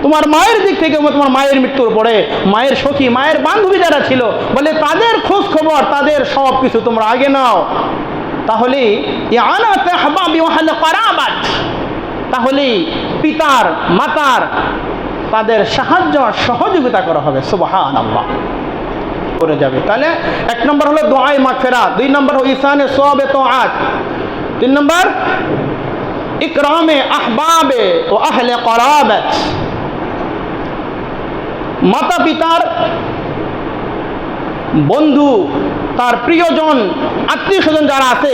তোমার মায়ের দিক থেকে তোমার মায়ের মৃত্যুর পরে মায়ের সখী, মায়ের বান্ধবী যারা ছিল, বলে তাদের খোঁজ খবর, তাদের সব কিছু তোমরা আগে নাও। তাহলে তাহলে পিতার মাতার তাদের সাহায্য সহযোগিতা করা হবে। সুবহানাল্লাহ করে যাবে। তাহলে এক নম্বর হলো দুআয়ে মাগফিরাত, দুই নম্বর হলো ইহসানে সওয়াবে তাআত, তিন নম্বর ইকরামে আহবাবে ও আহলে করাবাত। মাতা পিতার বন্ধু, তার প্রিয়জন, আত্মীয় স্বজন যারা আছে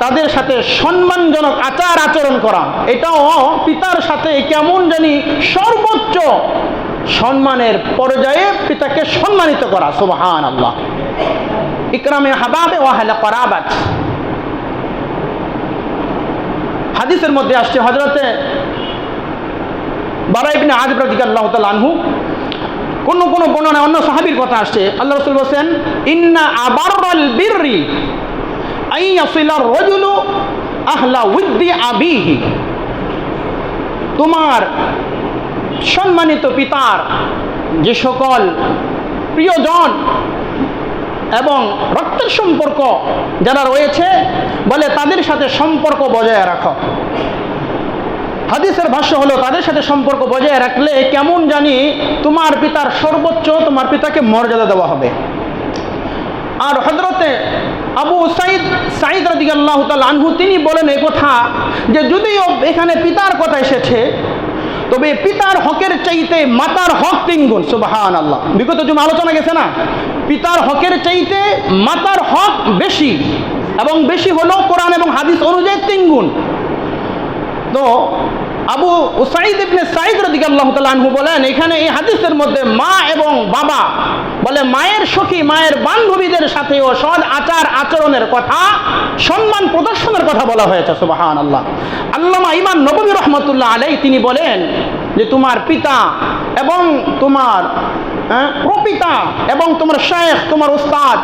তাদের সাথে সম্মানজনক আচার আচরণ করা, এটাও পিতার সাথে কেমন জানি সর্বোচ্চ সম্মানের পর্যায়ে পিতাকে সম্মানিত করা। সুবহানাল্লাহ। ইকরামে আহবাবে ওয়া আহলে করাবাত। হাদিসের মধ্যে আসছে হযরতে বারা ইবনে আযিব রাদিয়াল্লাহু তাআলা আনহু, কোন কোন বর্ণনায় অন্য সাহাবীর কথা আসছে, আল্লাহ রাসূল বলেন ইন্না আবাররাল বিররি আইয়াসিলার রাজুলু আহলা উদ্দি আবিহি। তোমার সম্মানিত পিতার যে সকল প্রিয়জন এবং রক্তের সম্পর্ক যারা রয়েছে, বলে তাদের সাথে সম্পর্ক বজায় রাখো। হাদিসের ভাষ্য হলো তাদের সাথে সম্পর্ক বজায় রাখলে কেমন জানি তোমার পিতার সর্বোচ্চ, তোমার পিতাকে মর্যাদা দেওয়া হবে। আর হযরতে আবু সাঈদ রাদিয়াল্লাহু তাআলা আনহু তিনি বলেন এই কথা যে যদিও এখানে পিতার কথা এসেছে, তবে পিতার হকের চাইতে মাতার হক 3 গুণ। সুবহানাল্লাহ। বিগত জুমা আলোচনা গেছে না, পিতার হকের চাইতে মাতার হক বেশি, এবং বেশি হলো কোরআন এবং হাদিস অনুযায়ী 3 গুণ। তো আবু সাঈদ ইবনে সাঈদ রাদিয়াল্লাহু তাআলা আনহু বলেন এখানে এই হাদিসের মধ্যে মা এবং বাবা, বলে মায়ের সখী, মায়ের বান্ধবীদের সাথেও সৎ আচার আচরণের কথা, সম্মান প্রদর্শনের কথা বলা হয়েছে। সুবহানাল্লাহ। আল্লামা ইমাম নববী রাহমাতুল্লাহ আলাইহি তিনি বলেন যে তোমার পিতা এবং তোমার প্রপিতা এবং তোমার শায়েখ, তোমার উস্তাদ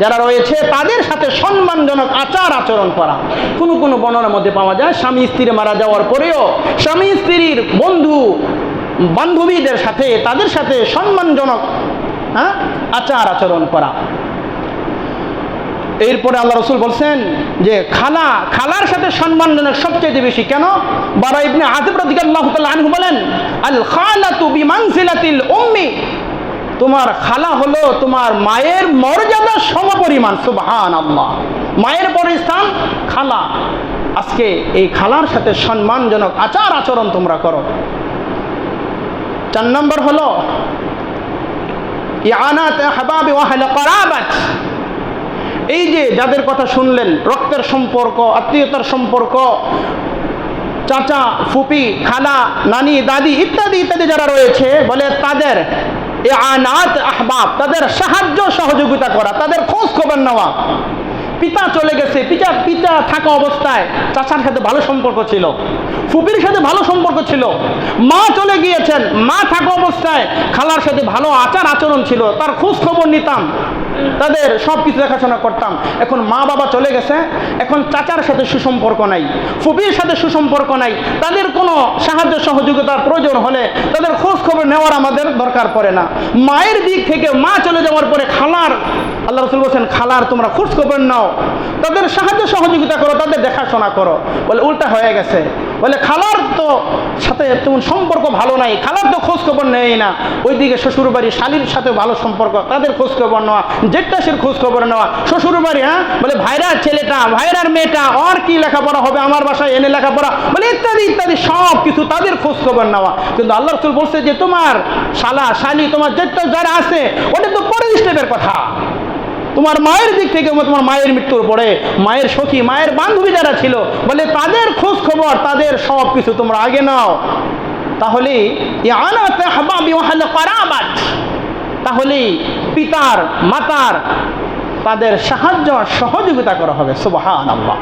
যারা রয়েছে তাদের সাথে সম্মানজনক আচার আচরণ করা। কোনো কোনো বর্ণনার মধ্যে পাওয়া যায় স্বামী স্ত্রী মারা যাওয়ার পরেও স্বামী স্ত্রীর বন্ধু বান্ধবীদের সাথে, তাদের সাথে সম্মানজনক আচার আচরণ করা। এরপরে আল্লাহ রাসূল বলছেন যে খালার সাথে সম্মানজনক সবচেয়ে বেশি। কেন? বারা ইবনে আযিব রাদিয়াল্লাহু তাআলা আনহু বলেন আল খালাতু বিমানজিলাতিল উম্মি, তোমার খালা হলো তোমার মায়ের মর্যাদা সমপরিমাণ। সুবহানাল্লাহ। মায়ের পরে স্থান খালা। আজকে এই খালার সাথে সম্মানজনক আচার আচরণ তোমরা করো। 4 নম্বর হলো ইয়ানাত আহবাবি ওয়া আহলে করাবাত। এই যে যাদের কথা শুনলেন, রক্তের সম্পর্ক, আত্মীয়তার সম্পর্ক, চাচা, ফুপি, খালা, নানি, দাদি ইত্যাদি ইত্যাদি যারা রয়েছে, বলে তাদের ইয়ানাত আহবাব, তাদের সাহায্য সহযোগিতা করা, তাদের খোঁজ খবর নেওয়া। পিতা চলে গেছে, পিতা থাকা অবস্থায় চাচার সাথে ভালো সম্পর্ক ছিল, ফুপির সাথে ভালো সম্পর্ক ছিল। মা চলে গিয়েছেন, মা থাকা অবস্থায় খালার সাথে ভালো আচার আচরণ ছিল, তার খোঁজ খবর নিতাম, তাদের সব কিছু দেখাশোনা করতাম। এখন মা বাবা চলে গেছে, এখন চাচার সাথে সুসম্পর্ক নাই, ফুপির সাথে সুসম্পর্ক নাই, তাদের কোনো সাহায্য সহযোগিতার প্রয়োজন হলে তাদের খোঁজ খবর নেওয়ার আমাদের দরকার পড়ে না। মায়ের দিক থেকে মা চলে যাওয়ার পরে খালার, আল্লাহ রাসূল বলেন খালার তোমরা খোঁজ খবর নাও, তাদের সাহায্য সহযোগিতা করো, তাদের দেখাশোনা করো। বলে উল্টা হয়ে গেছে, বলে খালার তো সাথে তেমন সম্পর্ক ভালো নাই, খালার তো খোঁজ খবর নেই না, ওইদিকে শ্বশুর বাড়ি শালীর সাথে ভালো সম্পর্ক, তাদের খোঁজ খবর নেওয়া, জেঠটাসের খোঁজ খবর নেওয়া, শ্বশুর বাড়ি বলে ভাইরার ছেলেটা, ভাইরার মেয়েটা, আর কি লেখাপড়া হবে, আমার বাসায় এনে লেখাপড়া, বলে ইত্যাদি ইত্যাদি সব কিছু তাদের খোঁজ খবর নেওয়া। কিন্তু আল্লাহ রাসূল বলছে যে তোমার শালা শালী, তোমার জেঠটা যারা আছে ওটা তো পরের স্টেপের কথা। তোমার মায়ের দিক থেকে তোমার মায়ের মৃত্যুর পরে মায়ের সখী, মায়ের বান্ধবী যারা ছিল, বলে তাদের খোঁজ খবর, তাদের সব কিছু তোমরা আগে নাও। তাহলে ইয়ানাত আহবাবি ওয়া আহলে করাবাত, তাহলে পিতার মাতার তাদের সাহায্য সহযোগিতা করা হবে। সুবহানাল্লাহ।